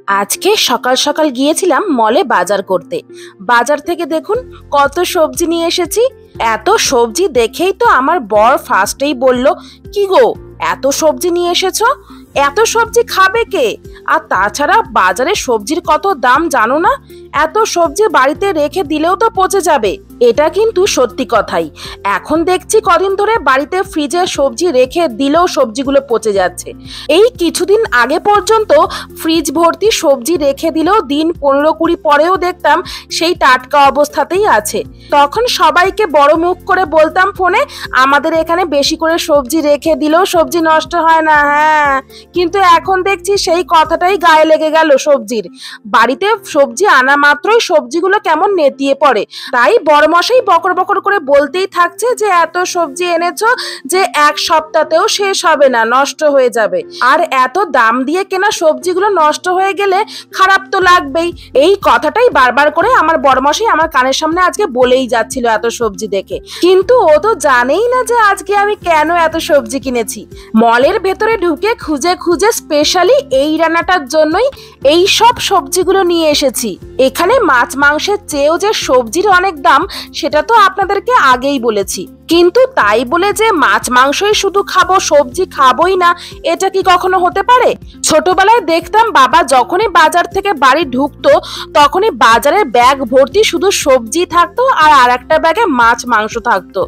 আজকে সকাল সকাল গিয়েছিলাম মলে বাজার করতে। বাজার থেকে দেখুন কত সবজি নিয়ে এসেছি। এত সবজি দেখেই তো আমার বর ফার্স্টেই বলল, কি গো এত সবজি নিয়ে এসেছো, এত সবজি খাবে কে? আর তাছাড়া বাজারে সবজির কত দাম জানো না? এত সবজি বাড়িতে রেখে দিলেও তো পচে যাবে। এটা কিন্তু সত্যি কথাই। এখন দেখছি কদিন ধরে বাড়িতে ফ্রিজে সবজি রেখে দিলেও সবজিগুলো পচে যাচ্ছে। এই কিছুদিন আগে পর্যন্ত ফ্রিজ ভর্তি সবজি রেখে দিলেও দিন 15-20 পরেও দেখতাম সেই টাটকা অবস্থাতেই আছে। তখন সবাইকে বড় মুখ করে বলতাম ফোনে, আমাদের এখানে বেশি করে সবজি রেখে দিলেও সবজি নষ্ট হয় না। হ্যাঁ, কিন্তু এখন দেখছি সেই কথাটাই গায়ে লেগে গেল সবজির। বাড়িতে সবজি আনা মাত্রই সবজিগুলো কেমন নেতিয়ে পড়ে। তাই বড়মশাই বকর বকর করে বলতেই থাকছে যে এত সবজি এনেছো যে এক সপ্তাহতেও শেষ হবে না, নষ্ট হয়ে যাবে। আর এত দাম দিয়ে কেনা সবজিগুলো নষ্ট হয়ে গেলে খারাপ তো লাগবেই। এই কথাটাই বারবার করে আমার বড়মশাই আমার কানের সামনে আজকে বলেই যাচ্ছিল এত সবজি দেখে। কিন্তু ও তো জানেই না যে আজকে আমি কেন এত সবজি কিনেছি। মলের ভেতরে ঢুকে খুঁজে খুঁজে স্পেশালি এই রান্নাটার জন্যই এই সব সবজিগুলো নিয়ে এসেছি। এখানে মাছ মাংসের চেয়েও যে সবজির অনেক দাম সেটা তো আপনাদেরকে আগেই বলেছি। কিন্তু তাই বলে যে মাছ মাংসই শুধু খাবো, সবজি খাবোই না, এটা কি কখনো হতে পারে? ছোটবেলায় দেখতাম বাবা যখনই বাজার থেকে বাড়ি ঢুকতো তখনই বাজারের ব্যাগ ভর্তি শুধু সবজি থাকতো আর আরেকটা ব্যাগে মাছ মাংস থাকতো।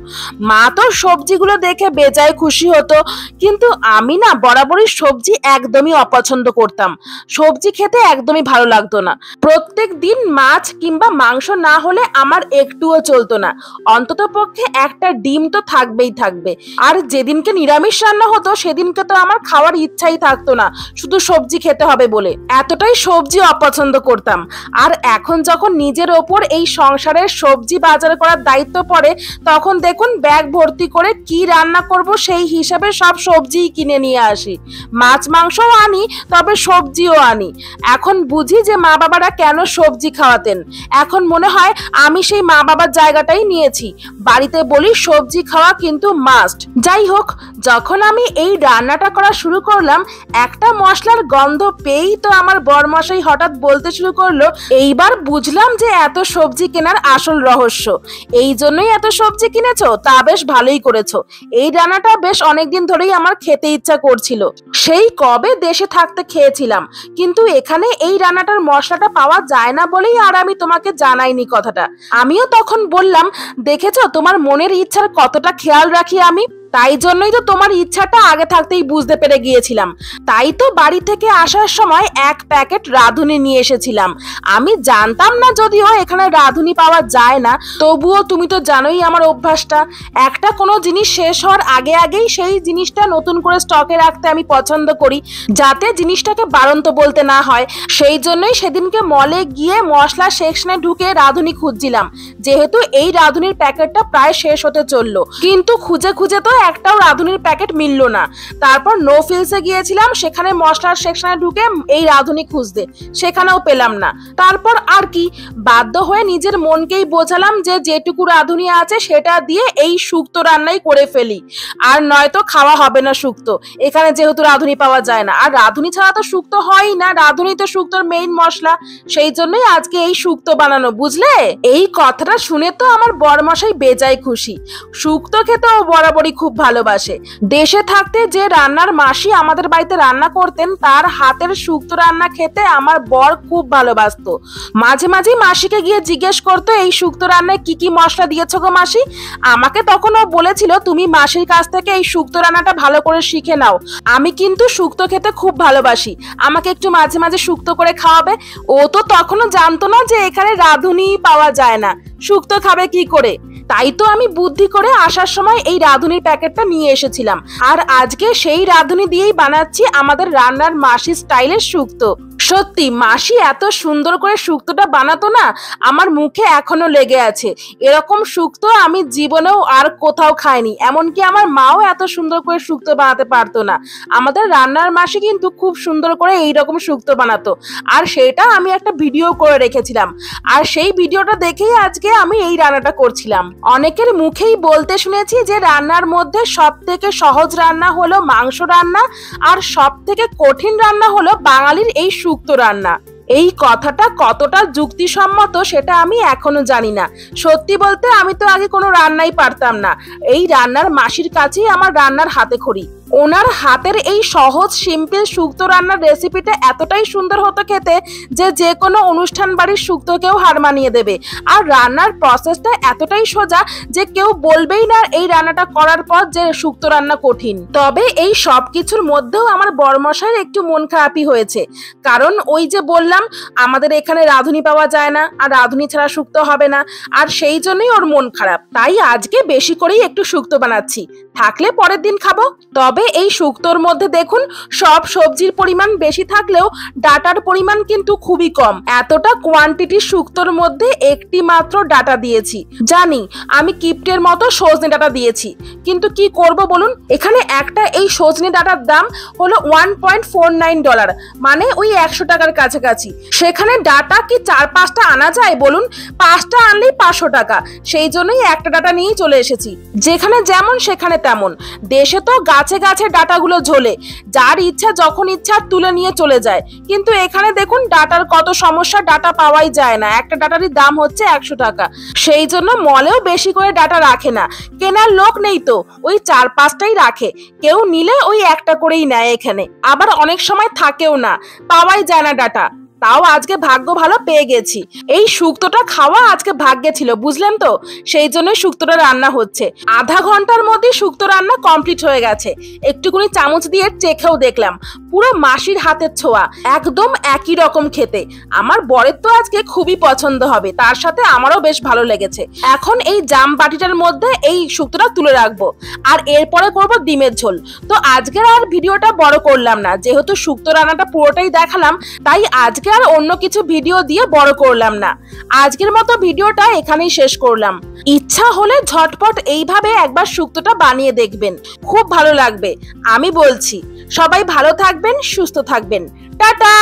মা তো সবজিগুলো দেখে বেজায় খুশি হতো, কিন্তু আমি না বরাবরই সবজি একদমই অপছন্দ করতাম। সবজি খেতে একদমই ভালো লাগতো না। প্রত্যেক দিন মাছ কিংবা মাংস না হলে আমার একটুও চলতো না। অন্তত পক্ষে একটা ডিম তো থাকবেই থাকবে। আর যেদিনকে নিরামিষ রান্না হতো সেদিনকে তো আমার খাওয়ার ইচ্ছাই থাকতো না, শুধু সবজি খেতে হবে বলে। এতটাই সবজি অপছন্দ করতাম। আর এখন যখন নিজের ওপর এই সংসারের সবজি বাজার করার দায়িত্ব পড়ে তখন দেখুন ব্যাগ ভর্তি করে কি রান্না করব সেই হিসাবে সব সবজিই কিনে নিয়ে আসি। মাছ মাংসও আনি, তবে সবজিও আনি। এখন বুঝি যে মা বাবারা কেন সবজি খাওয়াতেন। এখন মনে হয় আমি সেই মা বাবার জায়গাটাই নিয়েছি। বাড়িতে বলি সবজি খাওয়া কিন্তু মাস্ট। যাই হোক, যখন আমি এই রান্নাটা করা শুরু করলাম একটা মশলার গন্ধ পেয়েই তো আমার বরমশাই হঠাৎ বলতে শুরু করলো, এইবার বুঝলাম যে এত সবজি কেনার আসল রহস্য। এই জন্যই এত সবজি কিনেছো, তা বেশ ভালোই করেছো। এই রান্নাটা বেশ অনেকদিন ধরেই আমার খেতে ইচ্ছা করছিল। সেই কবে দেশে থাকতে খেয়েছিলাম, কিন্তু এখানে এই রান্নাটার মশলাটা পাওয়া যায় না বলেই আর আমি তোমাকে জানাইনি কথাটা। আমিও তখন বললাম, দেখেছো তোমার মনের ইচ্ছার কতটা খেয়াল রাখি আমি। তাই জন্যই তো তোমার ইচ্ছাটা আগে থাকতেই বুঝতে পেরে গিয়েছিলাম। তাই তো বাড়ি থেকে আসার সময় এক প্যাকেট রাঁধুনি নিয়ে এসেছিলাম। আমি জানতাম না যদিও এখানে রাঁধুনি পাওয়া যায় না, তবুও তুমি তো জানোই আমার অভ্যাসটা, একটা কোনো জিনিস শেষ হওয়ার আগে আগেই সেই জিনিসটা নতুন করে স্টকে রাখতে আমি পছন্দ করি, যাতে জিনিসটাকে বাড়ন্ত বলতে না হয়। সেই জন্যই সেদিনকে মলে গিয়ে মশলা সেকশনে ঢুকে রাঁধুনি খুঁজছিলাম, যেহেতু এই রাঁধুনির প্যাকেটটা প্রায় শেষ হতে চললো। কিন্তু খুঁজে খুঁজে তো একটাও রাঁধুনির প্যাকেট মিললো না। তারপর নো ফিলসে গিয়েছিলাম, সেখানে মশলার সেকশনে ঢুকে এই রাঁধুনি খুঁজতে, সেখানেও পেলাম না। তারপর আর কি, বাধ্য হয়ে নিজের মনকেই বোঝালাম যে যেটুকু রাঁধুনি আছে সেটা দিয়ে এই শুক্তো রান্নাই করে ফেলি, আর নয়তো খাওয়া হবে না শুক্তো, এখানে যেহেতু রাঁধুনি পাওয়া যায় না। আর রাঁধুনি ছাড়া তো শুক্তো হয়ই না, রাঁধুনি তো শুক্তোর মেইন মশলা। সেই জন্যই আজকে এই শুক্তো বানানো, বুঝলে? এই কথাটা শুনে তো আমার বরমশাই বেজায় খুশি। শুক্তো খেতেও বরাবরই খুব ভালোবাসে। দেশে থাকতে যে রান্নার মাসি আমাদের বাড়িতে রান্না করতেন তার হাতের শুক্তো রান্না খেতে আমার বর খুব ভালোবাসতো। মাঝে মাঝে মাসিকে গিয়ে জিজ্ঞেস করতো, এই শুক্তো রান্নায় কি কি মশলা দিয়েছো গো মাসি? আমাকে তখন ও বলেছিল, তুমি মাসির কাছ থেকে এই শুক্তো রান্নাটা ভালো করে শিখে নাও, আমি কিন্তু শুক্তো খেতে খুব ভালোবাসি, আমাকে একটু মাঝে মাঝে শুক্তো করে খাওয়াবে। ও তো তখনও জানতো না যে এখানে রাঁধুনি পাওয়া যায় না, শুক্তো খাবে কি করে। তাই তো আমি বুদ্ধি করে আসার সময় এই রাঁধুনির প্যাকেটটা নিয়ে এসেছিলাম। আর আজকে সেই রাঁধুনি দিয়েই বানাচ্ছি আমাদের রান্নার মাসি স্টাইলের শুক্তো। সত্যি মাসি এত সুন্দর করে শুক্তোটা বানাতো না, আমার মুখে এখনো লেগে আছে। এরকম শুক্তো আমি জীবনেও আর কোথাও খাইনি, এমনকি আমার মাও এত সুন্দর করে শুক্তো বানাতে পারতো না। আমাদের রান্নার মাসি কিন্তু খুব সুন্দর করে এইরকম শুক্তো বানাতো, আর সেটা আমি একটা ভিডিও করে রেখেছিলাম। আর সেই ভিডিওটা দেখেই আজকে আমি এই রান্নাটা করছিলাম। অনেকের মুখেই বলতে শুনেছি যে রান্নার মধ্যে সব থেকে সহজ রান্না হলো মাংস রান্না, আর সব থেকে কঠিন রান্না হলো বাঙালির এই শুক্তো রান্না। এই কথাটা কতটা যুক্তিসম্মত সেটা আমি এখনো জানি না। সত্যি বলতে আমি তো আগে কোনো রান্নাই পারতাম না। এই রান্নার মাসির কাছেই আমার রান্নার হাতেখড়ি। ওনার হাতের এই সহজ সিম্পল শুক্তো রান্নার রেসিপিটা এতটাই সুন্দর হতো খেতে যে কোনো অনুষ্ঠান বাড়ির শুক্তোকেও হার মানিয়ে দেবে। আর রান্নার প্রসেসটা এতটাই সোজা যে কেউ বলবেই না এই রান্নাটা করার পর যে শুক্তো রান্না কঠিন। তবে এই সব কিছুর মধ্যেও আমার বড়মশাইয়ের একটু মন খারাপই হয়েছে, কারণ ওই যে বললাম আমাদের এখানে রাঁধুনি পাওয়া যায় না, আর রাঁধুনি ছাড়া শুক্তো হবে না, আর সেই জন্যই ওর মন খারাপ। তাই আজকে বেশি করেই একটু শুক্তো বানাচ্ছি, থাকলে পরের দিন খাবো। তবে এই শুক্তোর মধ্যে দেখুন সব সবজির পরিমাণ বেশি থাকলেও ডাটার পরিমাণ কিন্তু খুবই কম। এতটা কোয়ান্টিটির শুক্তোর মধ্যে একটি মাত্র ডাটা দিয়েছি। জানি আমি কিপ্টের মতো সজনে ডাটা দিয়েছি, কিন্তু কি করব বলুন, এখানে একটা এই সজনে ডাটার দাম হলো $1.49, মানে ওই 100 টাকার কাছাকাছি। সেখানে ডাটা কি 4-5টা আনা যায় বলুন? 5টা আনলেই 500 টাকা। সেই জন্যই একটা ডাটা নিয়েই চলে এসেছি। যেখানে যেমন সেখানে তেমন। দেশে তো গাছে গাছে ডাটাগুলো ঝোলে, যার ইচ্ছা যখন ইচ্ছা তুলে নিয়ে চলে যায়। কিন্তু এখানে দেখুন ডাটার কত সমস্যা, ডাটা পাওয়াই যায় না। একটা ডাটারই দাম হচ্ছে 100 টাকা। সেই জন্য মলেও বেশি করে ডাটা রাখে না, কেনার লোক নেই তো ওই 4-5টাই রাখে। কেউ নিলে ওই একটা করেই নেয় এখানে। আবার অনেক সময় থাকেও না, পাওয়াই যায় না ডাটা। তাও আজকে ভাগ্য ভালো পেয়ে গেছি। এই শুক্তোটা খাওয়া আজকে ভাগ্যে ছিল, বুঝলেন তো? সেই জন্যই শুক্তোটা রান্না হচ্ছে। আধা ঘন্টার মধ্যে শুক্তো রান্না কমপ্লিট হয়ে গেছে। একটুকুনি চামচ দিয়ে চেখেও দেখলাম, পুরো মাসির হাতের ছোঁয়া, একদম একই রকম খেতে। আমার বরের তো আজকে খুবই পছন্দ হবে, তার সাথে আমারও বেশ ভালো লেগেছে। এখন এই জাম বাটিটার মধ্যে এই শুক্তোটা তুলে রাখবো, আর এরপরে করব ডিমের ঝোল। তো আজকের আর ভিডিওটা বড় করলাম না, যেহেতু শুক্তো রান্নাটা পুরোটাই দেখালাম, তাই আজকে আর অন্য কিছু ভিডিও দিয়ে বড় করলাম না। আজকের মতো ভিডিওটা এখানেই শেষ করলাম। ইচ্ছা হলে ঝটপট এইভাবে একবার শুক্তোটা বানিয়ে দেখবেন, খুব ভালো লাগবে আমি বলছি। সবাই ভালো থাকবেন, সুস্থ থাকবেন। টাটা।